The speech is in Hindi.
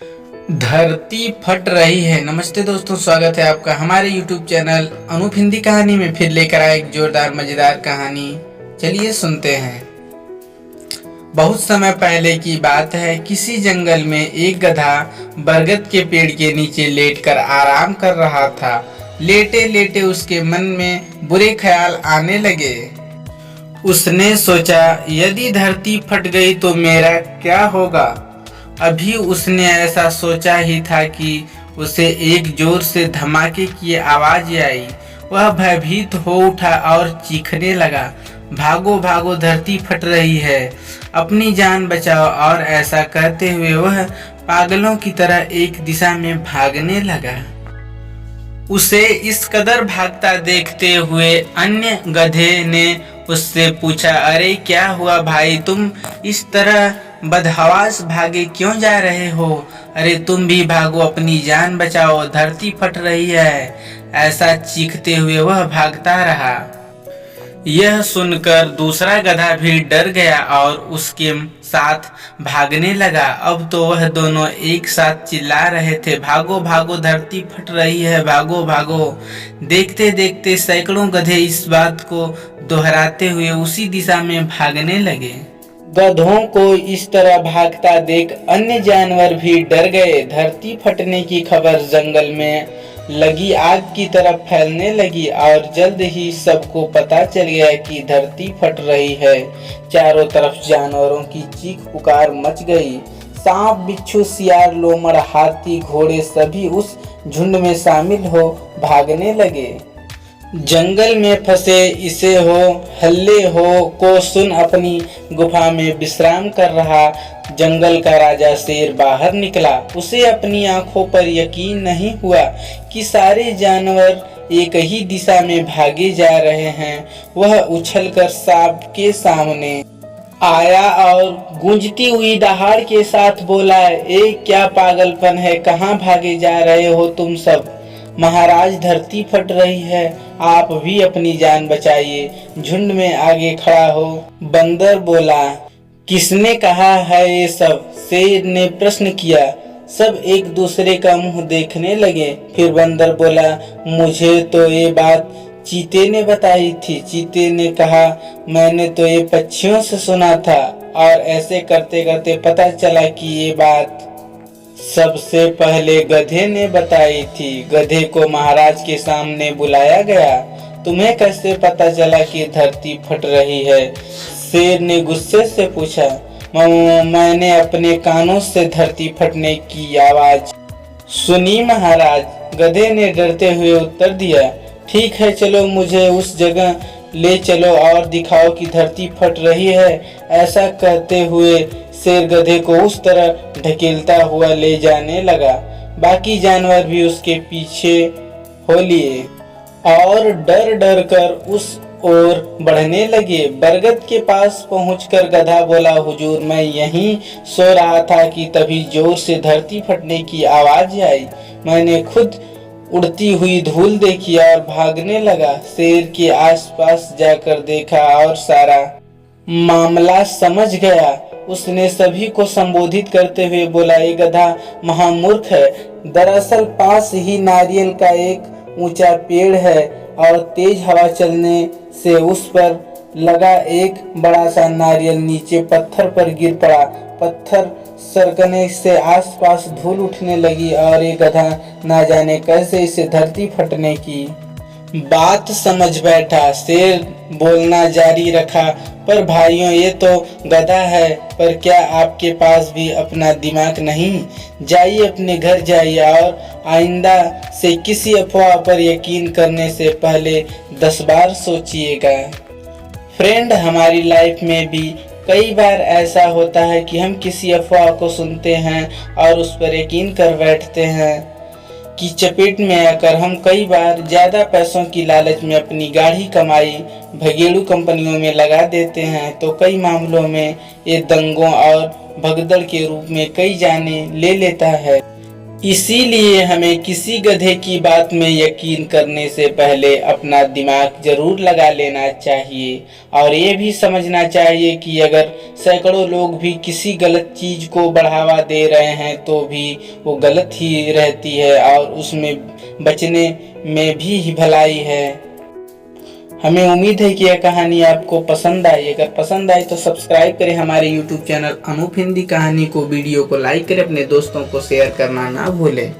धरती फट रही है। नमस्ते दोस्तों, स्वागत है आपका हमारे YouTube चैनल अनूप हिंदी कहानी में। फिर लेकर आए एक जोरदार मजेदार कहानी। चलिए सुनते हैं। बहुत समय पहले की बात है। किसी जंगल में एक गधा बरगद के पेड़ के नीचे लेटकर आराम कर रहा था। लेटे लेटे उसके मन में बुरे ख्याल आने लगे। उसने सोचा, यदि धरती फट गई तो मेरा क्या होगा। अभी उसने ऐसा सोचा ही था कि उसे एक जोर से धमाके की आवाज आई। वह भयभीत हो उठा और चीखने लगा, भागो भागो, धरती फट रही है, अपनी जान बचाओ। और ऐसा कहते हुए वह पागलों की तरह एक दिशा में भागने लगा। उसे इस कदर भागता देखते हुए अन्य गधे ने उससे पूछा, अरे क्या हुआ भाई, तुम इस तरह बदहवास भागे क्यों जा रहे हो। अरे तुम भी भागो, अपनी जान बचाओ, धरती फट रही है। ऐसा चीखते हुए वह भागता रहा। यह सुनकर दूसरा गधा भी डर गया और उसके साथ भागने लगा। अब तो वह दोनों एक साथ चिल्ला रहे थे, भागो भागो, धरती फट रही है, भागो भागो। देखते देखते सैकड़ों गधे इस बात को दोहराते हुए उसी दिशा में भागने लगे। गधों को इस तरह भागता देख अन्य जानवर भी डर गए। धरती फटने की खबर जंगल में लगी आग की तरफ फैलने लगी और जल्द ही सबको पता चल गया कि धरती फट रही है। चारों तरफ जानवरों की चीख पुकार मच गई। सांप, बिच्छू, सियार, लोमड़, हाथी, घोड़े सभी उस झुंड में शामिल हो भागने लगे। जंगल में फंसे इसे हो हल्ले हो को सुन अपनी गुफा में विश्राम कर रहा जंगल का राजा शेर बाहर निकला। उसे अपनी आंखों पर यकीन नहीं हुआ कि सारे जानवर एक ही दिशा में भागे जा रहे हैं। वह उछलकर सांप के सामने आया और गूंजती हुई दहाड़ के साथ बोला, ए क्या पागलपन है, कहाँ भागे जा रहे हो तुम सब। महाराज, धरती फट रही है, आप भी अपनी जान बचाइए। झुंड में आगे खड़ा हो बंदर बोला। किसने कहा है ये सब, शेर ने प्रश्न किया। सब एक दूसरे का मुंह देखने लगे। फिर बंदर बोला, मुझे तो ये बात चीते ने बताई थी। चीते ने कहा, मैंने तो ये पक्षियों से सुना था। और ऐसे करते करते पता चला कि ये बात सबसे पहले गधे ने बताई थी। गधे को महाराज के सामने बुलाया गया। तुम्हें कैसे पता चला कि धरती फट रही है, शेर ने गुस्से से पूछा। मैंने अपने कानों से धरती फटने की आवाज सुनी महाराज, गधे ने डरते हुए उत्तर दिया। ठीक है, चलो मुझे उस जगह ले चलो और दिखाओ कि धरती फट रही है। ऐसा कहते हुए शेर गधे को उस तरह ढकेलता हुआ ले जाने लगा। बाकी जानवर भी उसके पीछे हो लिए और डर डर कर उस ओर बढ़ने लगे। बरगद के पास पहुंचकर गधा बोला, हुजूर, मैं यहीं सो रहा था कि तभी जोर से धरती फटने की आवाज आई। मैंने खुद उड़ती हुई धूल देखी और भागने लगा। शेर के आसपास जाकर देखा और सारा मामला समझ गया। उसने सभी को संबोधित करते हुए बोला, ये गधा महामूर्ख है। दरअसल पास ही नारियल का एक ऊंचा पेड़ है और तेज हवा चलने से उस पर लगा एक बड़ा सा नारियल नीचे पत्थर पर गिर पड़ा। पत्थर सरकने से आसपास धूल उठने लगी और ये गधा ना जाने कैसे इसे धरती फटने की बात समझ बैठा। शेर बोलना जारी रखा, पर भाइयों, ये तो गधा है, पर क्या आपके पास भी अपना दिमाग नहीं। जाइए, अपने घर जाइए और आइंदा से किसी अफवाह पर यकीन करने से पहले 10 बार सोचिएगा। फ्रेंड, हमारी लाइफ में भी कई बार ऐसा होता है कि हम किसी अफवाह को सुनते हैं और उस पर यकीन कर बैठते हैं की चपेट में आकर हम कई बार ज्यादा पैसों की लालच में अपनी गाढ़ी कमाई भगेड़ू कंपनियों में लगा देते हैं। तो कई मामलों में ये दंगों और भगदड़ के रूप में कई जाने ले लेता है। इसीलिए हमें किसी गधे की बात में यकीन करने से पहले अपना दिमाग जरूर लगा लेना चाहिए और ये भी समझना चाहिए कि अगर सैकड़ों लोग भी किसी गलत चीज को बढ़ावा दे रहे हैं तो भी वो गलत ही रहती है और उसमें बचने में भी भलाई है। हमें उम्मीद है कि यह कहानी आपको पसंद आई। अगर पसंद आई तो सब्सक्राइब करें हमारे यूट्यूब चैनल अनूप हिंदी कहानी को, वीडियो को लाइक करें, अपने दोस्तों को शेयर करना ना भूलें।